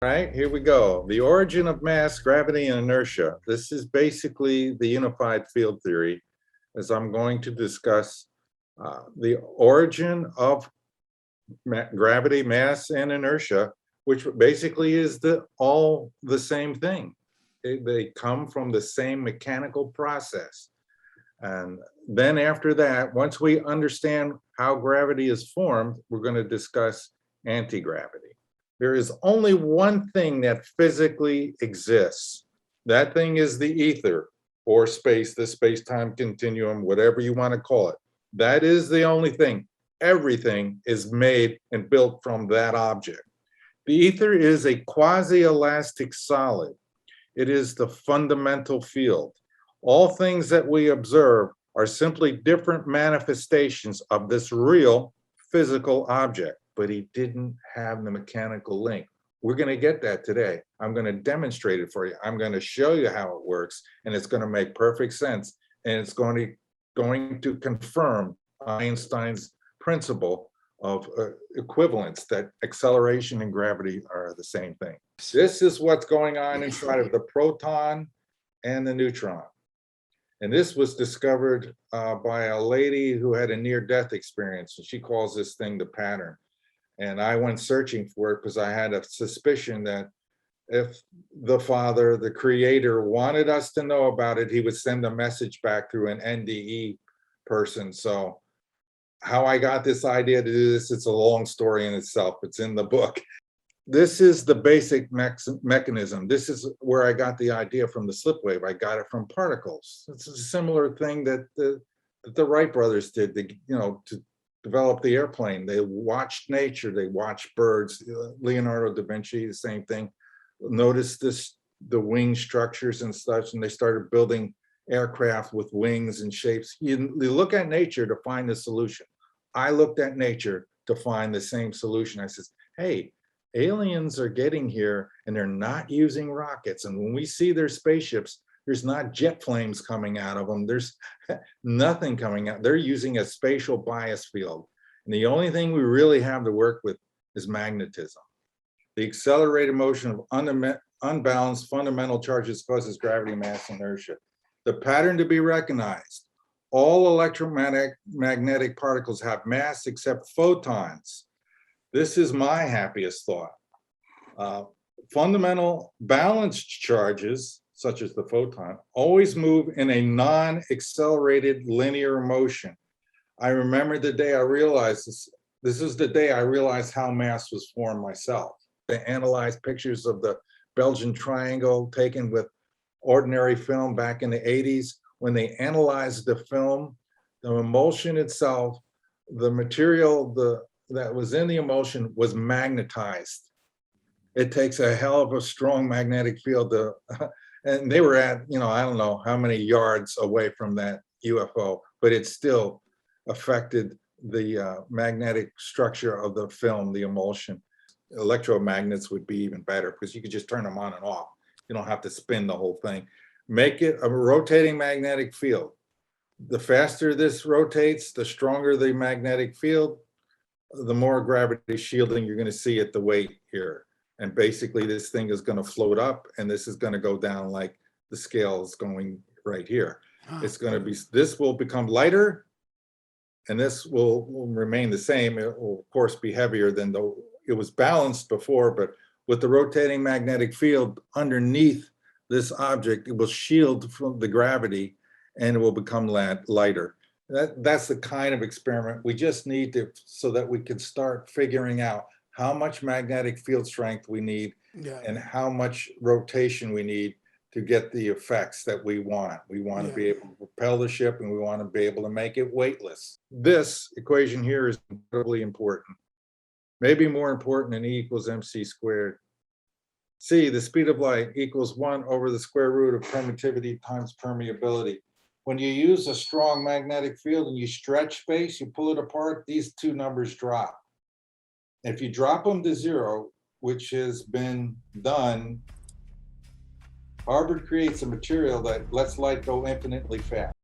All right, here we go. The origin of mass, gravity, and inertia. This is basically the unified field theory, as I'm going to discuss the origin of gravity, mass, and inertia, which basically is all the same thing. They come from the same mechanical process. And then after that, once we understand how gravity is formed, we're going to discuss anti-gravity. There is only one thing that physically exists. That thing is the ether or space, the space-time continuum, whatever you want to call it. That is the only thing. Everything is made and built from that object. The ether is a quasi-elastic solid. It is the fundamental field. All things that we observe are simply different manifestations of this real physical object, but he didn't have the mechanical link. We're going to get that today. I'm going to demonstrate it for you. I'm going to show you how it works, and it's going to make perfect sense, and it's going to confirm Einstein's principle of equivalence, that acceleration and gravity are the same thing. This is what's going on inside of the proton and the neutron. And this was discovered by a lady who had a near-death experience, and she calls this thing the pattern. And I went searching for it because I had a suspicion that if the Father, the Creator, wanted us to know about it, he would send a message back through an NDE person. So how I got this idea to do this, it's a long story in itself. It's in the book. This is the basic mechanism. This is where I got the idea from the slip wave. I got it from particles. It's a similar thing that the Wright brothers did, to develop the airplane. They watched nature, they watched birds. Leonardo da Vinci, the same thing. Noticed the wing structures and such, and they started building aircraft with wings and shapes. You look at nature to find the solution. I looked at nature to find the same solution. I said, hey, aliens are getting here and they're not using rockets. And when we see their spaceships, there's not jet flames coming out of them. There's nothing coming out. They're using a spatial bias field. And the only thing we really have to work with is magnetism. The accelerated motion of unbalanced fundamental charges causes gravity, mass, inertia. The pattern to be recognized. All electromagnetic particles have mass except photons. This is my happiest thought. Fundamental balanced charges, such as the photon, always move in a non-accelerated linear motion. I remember the day I realized this. This is the day I realized how mass was formed myself. They analyzed pictures of the Belgian Triangle taken with ordinary film back in the 80s. When they analyzed the film, the emulsion itself, the material that was in the emulsion was magnetized. It takes a hell of a strong magnetic field and they were at, I don't know how many yards away from that UFO, but it still affected the magnetic structure of the film, the emulsion. Electromagnets would be even better because you could just turn them on and off. You don't have to spin the whole thing. Make it a rotating magnetic field. The faster this rotates, the stronger the magnetic field, the more gravity shielding you're going to see at the weight here. And basically this thing is going to float up and this is going to go down like the scale is going right here. It's going to be, this will become lighter and this will remain the same. It will of course be heavier than it was balanced before, but with the rotating magnetic field underneath this object, it will shield from the gravity and it will become lighter. That's the kind of experiment we just need to, so that we can start figuring out how much magnetic field strength we need and how much rotation we need to get the effects that we want. We want to be able to propel the ship and we want to be able to make it weightless. This equation here is incredibly important. Maybe more important than E equals mc squared. C, the speed of light, equals 1 over the square root of permittivity times permeability. When you use a strong magnetic field and you stretch space, you pull it apart, these two numbers drop. If you drop them to 0, which has been done, Harvard creates a material that lets light go infinitely fast.